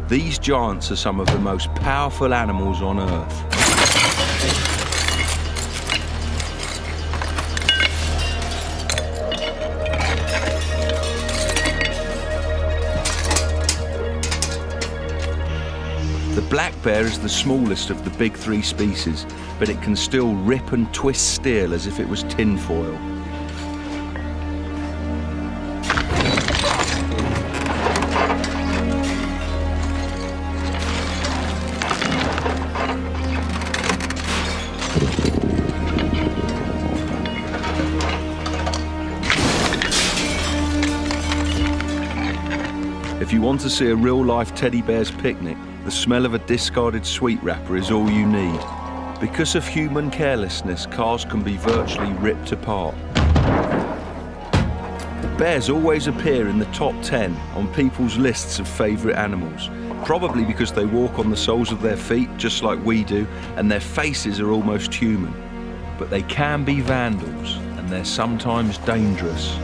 These giants are some of the most powerful animals on Earth. The black bear is the smallest of the big three species, but it can still rip and twist steel as if it was tinfoil. If you want to see a real-life teddy bear's picnic, the smell of a discarded sweet wrapper is all you need. Because of human carelessness, cars can be virtually ripped apart. Bears always appear in the top 10 on people's lists of favourite animals, probably because they walk on the soles of their feet just like we do, and their faces are almost human. But they can be vandals, and they're sometimes dangerous.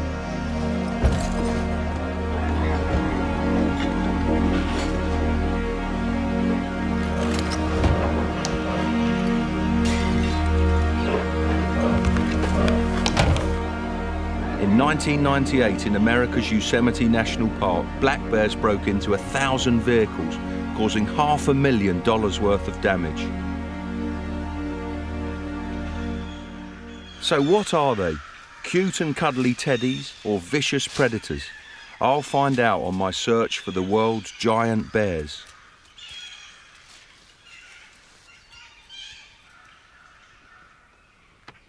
In 1998, in America's Yosemite National Park, black bears broke into 1,000 vehicles, causing $500,000 worth of damage. So what are they? Cute and cuddly teddies or vicious predators? I'll find out on my search for the world's giant bears.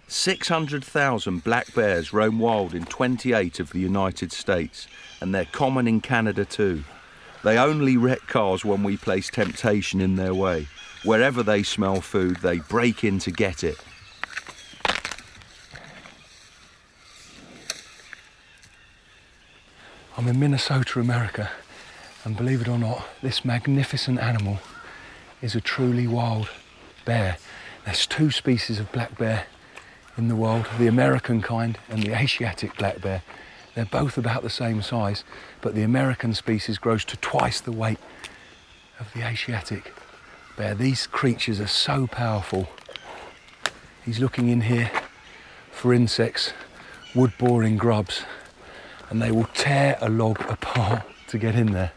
"600,000 black bears roam wild in 28 of the United States, and they're common in Canada too. They only wreck cars when we place temptation in their way. Wherever they smell food, they break in to get it. I'm in Minnesota, America, and believe it or not, this magnificent animal is a truly wild bear. There's two species of black bear in the world, the American kind and the Asiatic black bear. They're both about the same size, but the American species grows to twice the weight of the Asiatic bear. These creatures are so powerful. He's looking in here for insects, wood-boring grubs, and they will tear a log apart to get in there.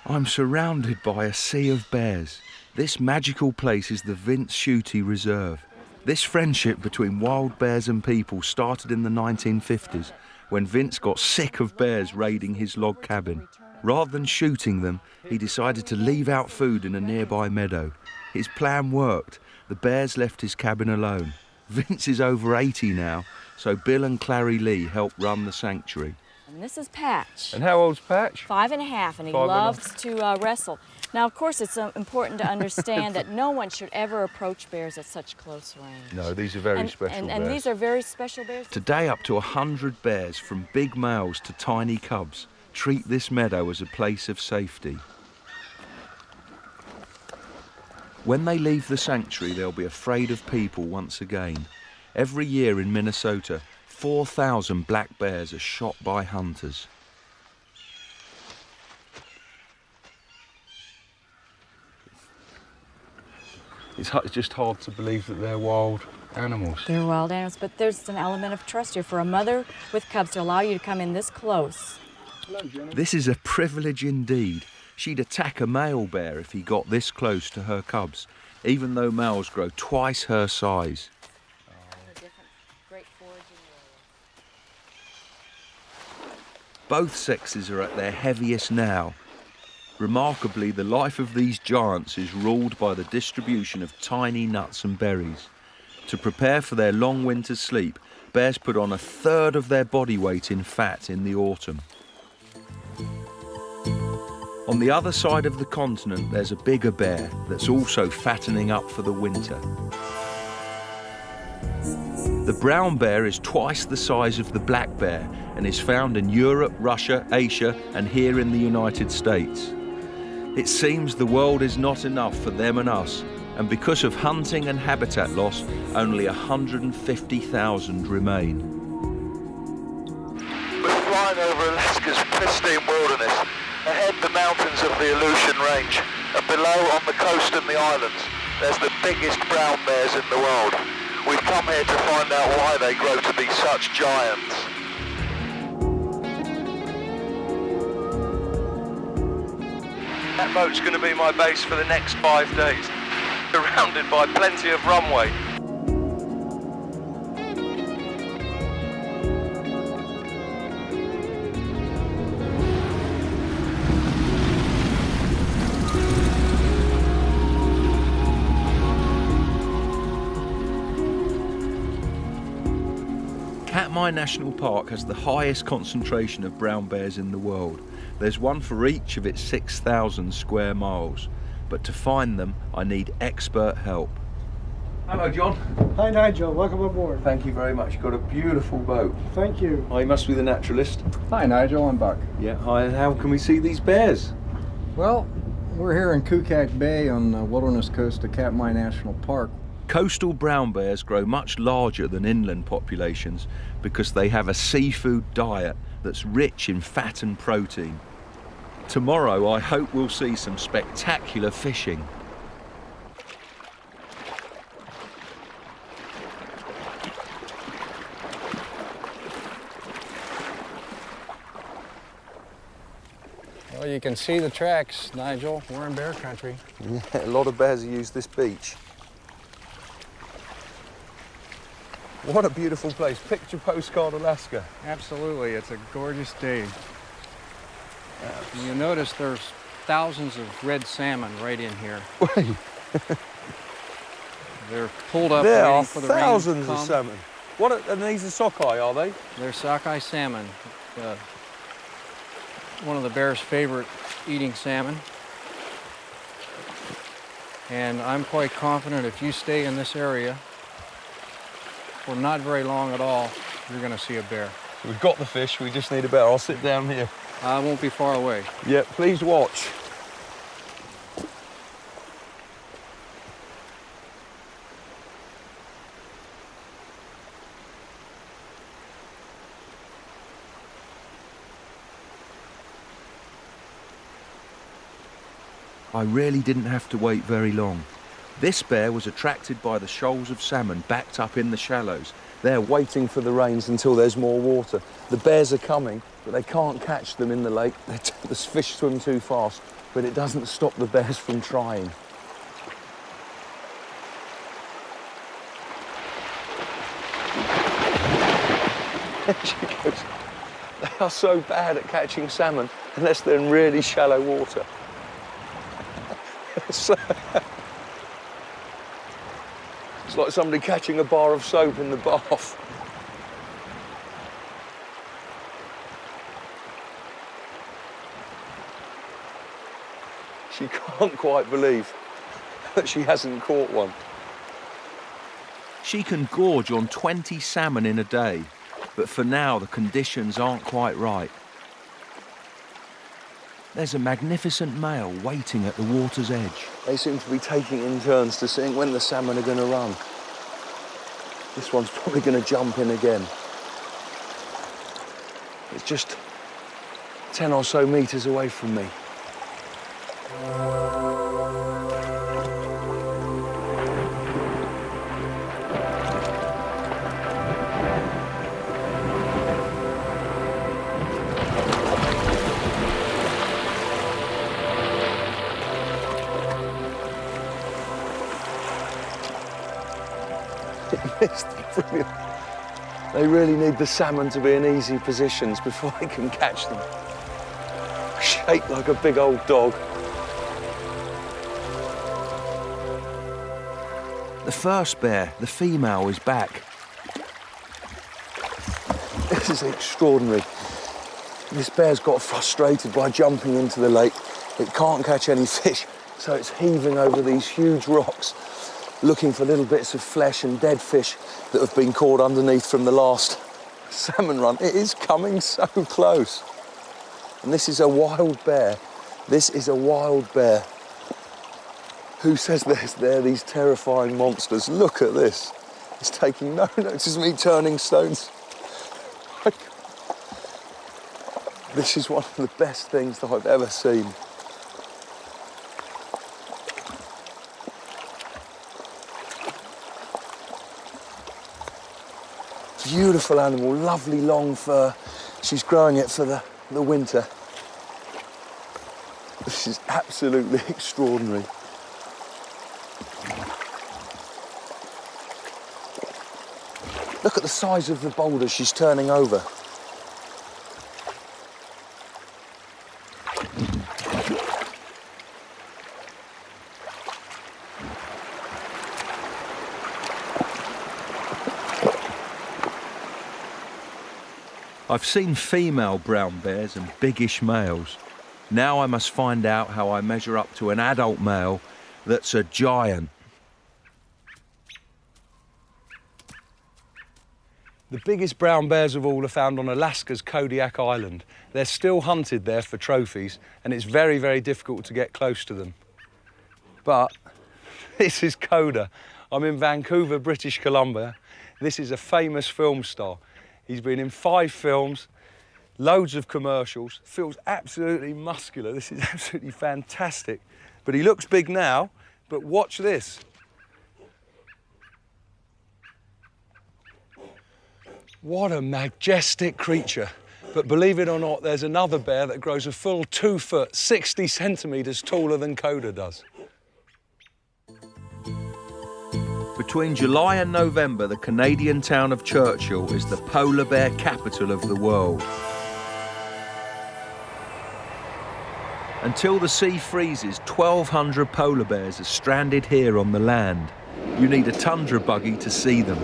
I'm surrounded by a sea of bears. This magical place is the Vince Schutte Reserve. This friendship between wild bears and people started in the 1950s when Vince got sick of bears raiding his log cabin. Rather than shooting them, he decided to leave out food in a nearby meadow. His plan worked. The bears left his cabin alone. Vince is over 80 now, so Bill and Clary Lee help run the sanctuary. And this is Patch. And how old's Patch? 5 and a half, and he loves to wrestle. Now, of course, it's important to understand that no one should ever approach bears at such close range. No, these are very special bears. And these are very special bears. Today, up to 100 bears, from big males to tiny cubs, treat this meadow as a place of safety. When they leave the sanctuary, they'll be afraid of people once again. Every year in Minnesota, 4,000 black bears are shot by hunters. It's just hard to believe that they're wild animals. They're wild animals, but there's an element of trust here for a mother with cubs to allow you to come in this close. Hello, Jenny. This is a privilege indeed. She'd attack a male bear if he got this close to her cubs, even though males grow twice her size. Both sexes are at their heaviest now. Remarkably, the life of these giants is ruled by the distribution of tiny nuts and berries. To prepare for their long winter sleep, bears put on 1/3 of their body weight in fat in the autumn. On the other side of the continent, there's a bigger bear that's also fattening up for the winter. The brown bear is twice the size of the black bear and is found in Europe, Russia, Asia, and here in the United States. It seems the world is not enough for them and us, and because of hunting and habitat loss, only 150,000 remain. We're flying over Alaska's pristine wilderness. Ahead, the mountains of the Aleutian Range, and below, on the coast and the islands, there's the biggest brown bears in the world. We've come here to find out why they grow to be such giants. That boat's going to be my base for the next 5 days, surrounded by plenty of runway. Katmai National Park has the highest concentration of brown bears in the world. There's one for each of its 6,000 square miles. But to find them, I need expert help. Hello, John. Hi, Nigel. Welcome aboard. Thank you very much. You've got a beautiful boat. Thank you. Oh, you must be the naturalist. Hi, Nigel. I'm Buck. Yeah, hi. And how can we see these bears? Well, we're here in Kodiak Bay on the wilderness coast of Katmai National Park. Coastal brown bears grow much larger than inland populations because they have a seafood diet that's rich in fat and protein. Tomorrow, I hope we'll see some spectacular fishing. Well, you can see the tracks, Nigel. We're in bear country. Yeah, a lot of bears have used this beach. What a beautiful place. Picture postcard Alaska. Absolutely. It's a gorgeous day. You notice there's thousands of red salmon right in here. Wait. They're pulled up There waiting are for the rain to thousands come. of salmon. What are, and these are sockeye, are they? They're sockeye salmon. One of the bear's favorite eating salmon. And I'm quite confident if you stay in this area for not very long at all, you're going to see a bear. We've got the fish, we just need a bear. I'll sit down here. I won't be far away. Yeah, please watch. I really didn't have to wait very long. This bear was attracted by the shoals of salmon backed up in the shallows. They're waiting for the rains until there's more water. The bears are coming, but they can't catch them in the lake. The fish swim too fast, but it doesn't stop the bears from trying. There she goes. They are so bad at catching salmon unless they're in really shallow water. It's like somebody catching a bar of soap in the bath. She can't quite believe that she hasn't caught one. She can gorge on 20 salmon in a day, but for now the conditions aren't quite right. There's a magnificent male waiting at the water's edge. They seem to be taking in turns to seeing when the salmon are going to run. This one's probably going to jump in again. It's just 10 or so metres away from me. Brilliant. They really need the salmon to be in easy positions before I can catch them. Shaped like a big old dog. The first bear, the female, is back. This is extraordinary. This bear's got frustrated by jumping into the lake. It can't catch any fish, so it's heaving over these huge rocks, looking for little bits of flesh and dead fish that have been caught underneath from the last salmon run. It is coming so close. And this is a wild bear. This is a wild bear. Who says they're these terrifying monsters? Look at this. It's taking no notice of me turning stones. This is one of the best things that I've ever seen. Beautiful animal, lovely long fur. She's growing it for the winter. This is absolutely extraordinary. Look at the size of the boulder she's turning over. I've seen female brown bears and biggish males. Now I must find out how I measure up to an adult male that's a giant. The biggest brown bears of all are found on Alaska's Kodiak Island. They're still hunted there for trophies, and it's very, very difficult to get close to them. But this is Coda. I'm in Vancouver, British Columbia. This is a famous film star. He's been in 5 films, loads of commercials, feels absolutely muscular. This is absolutely fantastic. But he looks big now, but watch this. What a majestic creature. But believe it or not, there's another bear that grows a full 2 foot, 60 centimetres taller than Coda does. Between July and November, the Canadian town of Churchill is the polar bear capital of the world. Until the sea freezes, 1,200 polar bears are stranded here on the land. You need a tundra buggy to see them.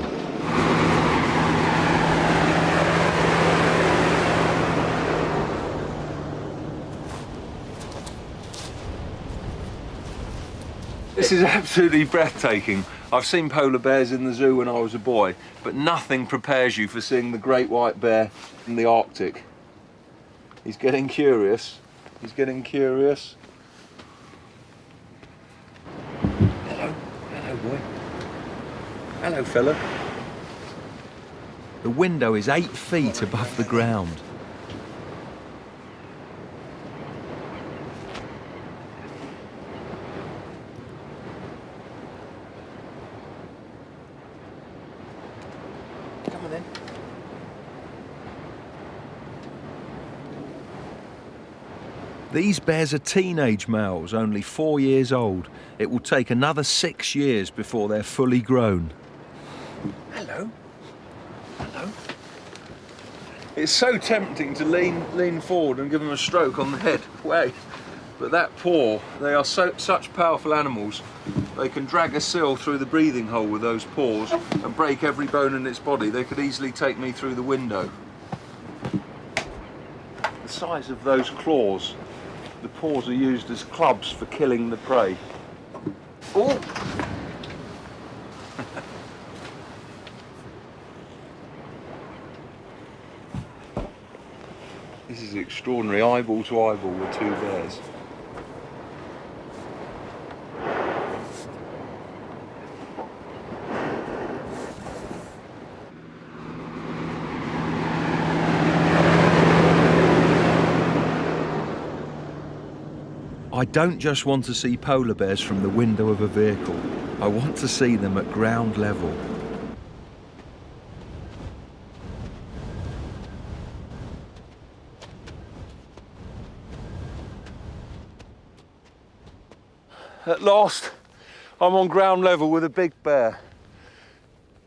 This is absolutely breathtaking. I've seen polar bears in the zoo when I was a boy, but nothing prepares you for seeing the great white bear in the Arctic. He's getting curious. He's getting curious. Hello. Hello, boy. Hello, fella. The window is 8 feet above the ground. Come on then. These bears are teenage males, only 4 years old. It will take another 6 years before they're fully grown. Hello. Hello. It's so tempting to lean forward and give them a stroke on the head. Wait. But that paw, they are such powerful animals. They can drag a seal through the breathing hole with those paws and break every bone in its body. They could easily take me through the window. The size of those claws. The paws are used as clubs for killing the prey. Oh! This is extraordinary, eyeball to eyeball with 2 bears. I don't just want to see polar bears from the window of a vehicle. I want to see them at ground level. At last, I'm on ground level with a big bear.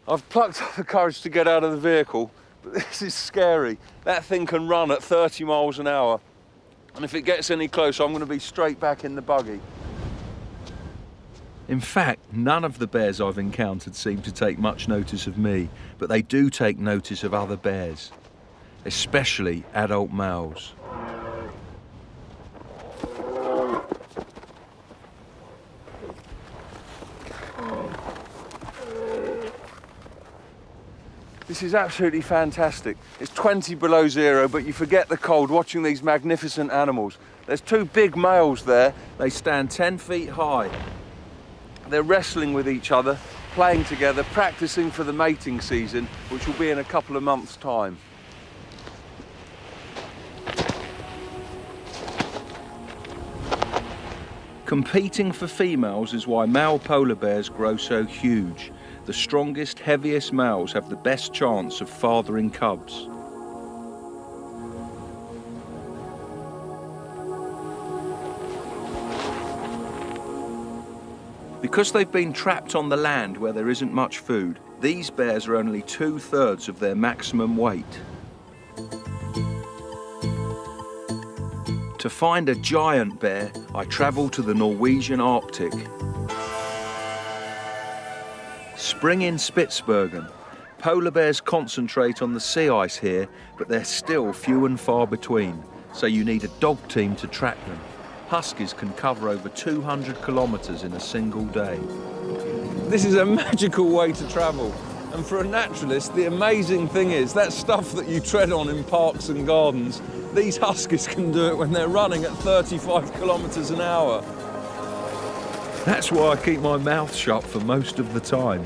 I've plucked up the courage to get out of the vehicle, but this is scary. That thing can run at 30 miles an hour. And if it gets any closer, I'm going to be straight back in the buggy. In fact, none of the bears I've encountered seem to take much notice of me, but they do take notice of other bears, especially adult males. This is absolutely fantastic. It's 20 below zero, but you forget the cold watching these magnificent animals. There's 2 big males there. They stand 10 feet high. They're wrestling with each other, playing together, practicing for the mating season, which will be in a couple of months' time. Competing for females is why male polar bears grow so huge. The strongest, heaviest males have the best chance of fathering cubs. Because they've been trapped on the land where there isn't much food, these bears are only 2/3 of their maximum weight. To find a giant bear, I travel to the Norwegian Arctic. Spring in Spitsbergen. Polar bears concentrate on the sea ice here, but they're still few and far between, so you need a dog team to track them. Huskies can cover over 200 kilometres in a single day. This is a magical way to travel. And for a naturalist, the amazing thing is that stuff that you tread on in parks and gardens, these huskies can do it when they're running at 35 kilometres an hour. That's why I keep my mouth shut for most of the time.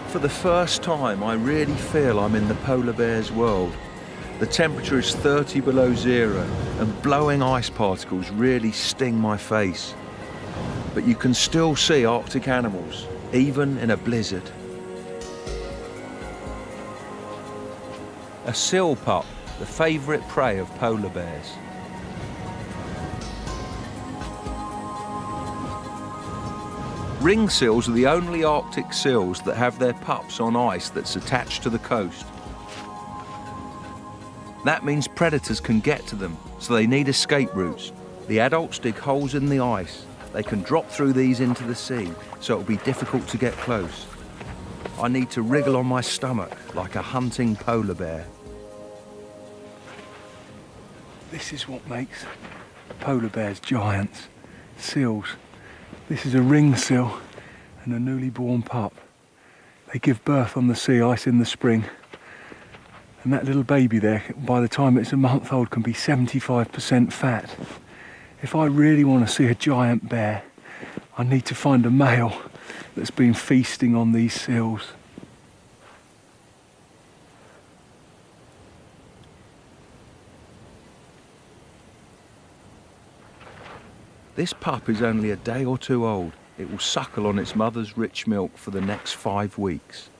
For the first time, I really feel I'm in the polar bear's world. The temperature is 30 below zero, and blowing ice particles really sting my face. But you can still see Arctic animals, even in a blizzard. A seal pup, the favourite prey of polar bears. Ring seals are the only Arctic seals that have their pups on ice that's attached to the coast. That means predators can get to them, so they need escape routes. The adults dig holes in the ice. They can drop through these into the sea, so it'll be difficult to get close. I need to wriggle on my stomach like a hunting polar bear. This is what makes polar bears giants. Seals. This is a ring seal and a newly born pup. They give birth on the sea ice in the spring. And that little baby there, by the time it's a month old, can be 75% fat. If I really want to see a giant bear, I need to find a male that's been feasting on these seals. This pup is only a day or two old. It will suckle on its mother's rich milk for the next 5 weeks.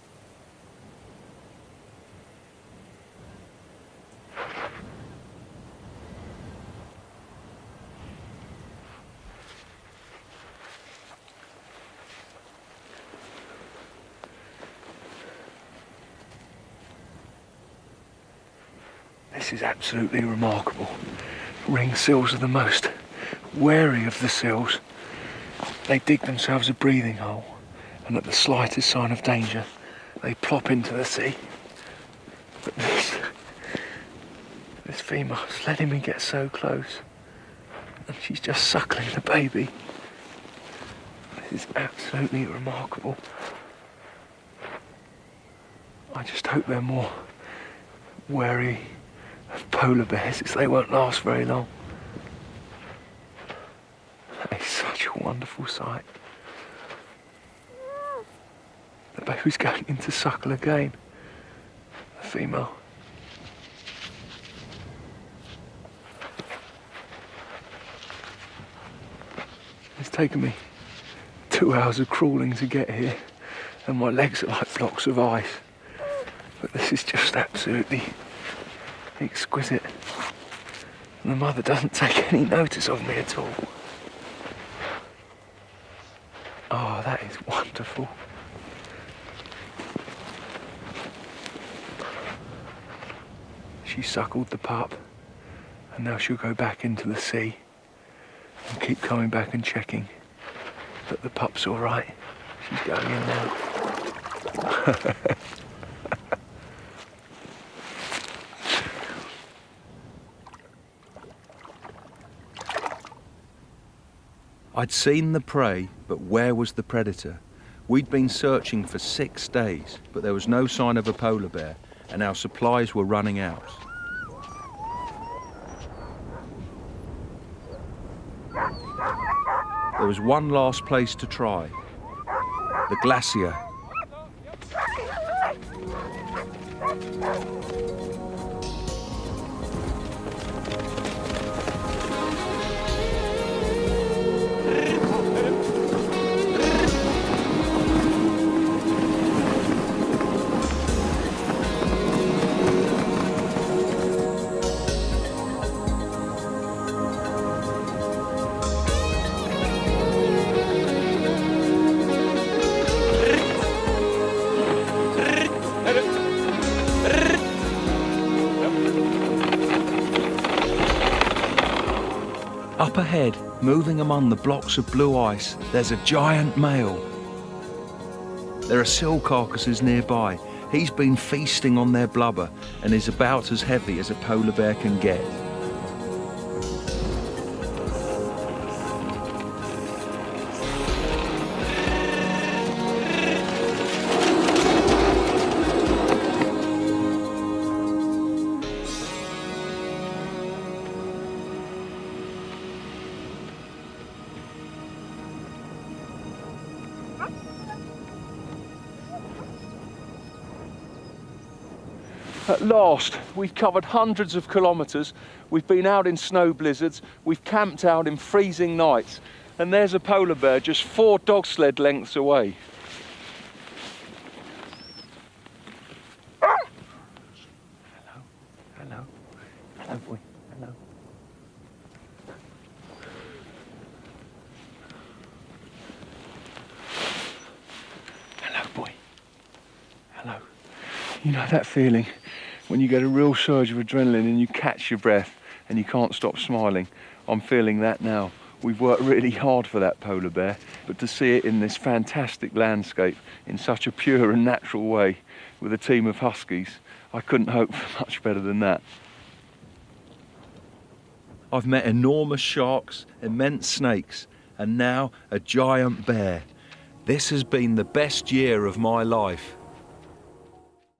This is absolutely remarkable. Ring seals are the most wary of the seals. They dig themselves a breathing hole, and at the slightest sign of danger, they plop into the sea. But this female is letting me get so close, and she's just suckling the baby. This is absolutely remarkable. I just hope they're more wary of polar bears, as they won't last very long. That is such a wonderful sight. The baby's going in to suckle again. The female. It's taken me 2 hours of crawling to get here, and my legs are like blocks of ice. But this is just absolutely exquisite. And the mother doesn't take any notice of me at all. Oh, that is wonderful. She suckled the pup, and now she'll go back into the sea and keep coming back and checking that the pup's all right. She's going in now. I'd seen the prey, but where was the predator? We'd been searching for 6 days, but there was no sign of a polar bear, and our supplies were running out. there was one last place to try. The glacier. Up ahead, moving among the blocks of blue ice, there's a giant male. There are seal carcasses nearby. He's been feasting on their blubber and is about as heavy as a polar bear can get. At last, we've covered hundreds of kilometres, we've been out in snow blizzards, we've camped out in freezing nights, and there's a polar bear just 4 dog sled lengths away. Hello, hello, hello boy, hello. Hello boy, hello. You know that feeling when you get a real surge of adrenaline and you catch your breath and you can't stop smiling? I'm feeling that now. We've worked really hard for that polar bear, but to see it in this fantastic landscape in such a pure and natural way with a team of huskies, I couldn't hope for much better than that. I've met enormous sharks, immense snakes, and now a giant bear. This has been the best year of my life.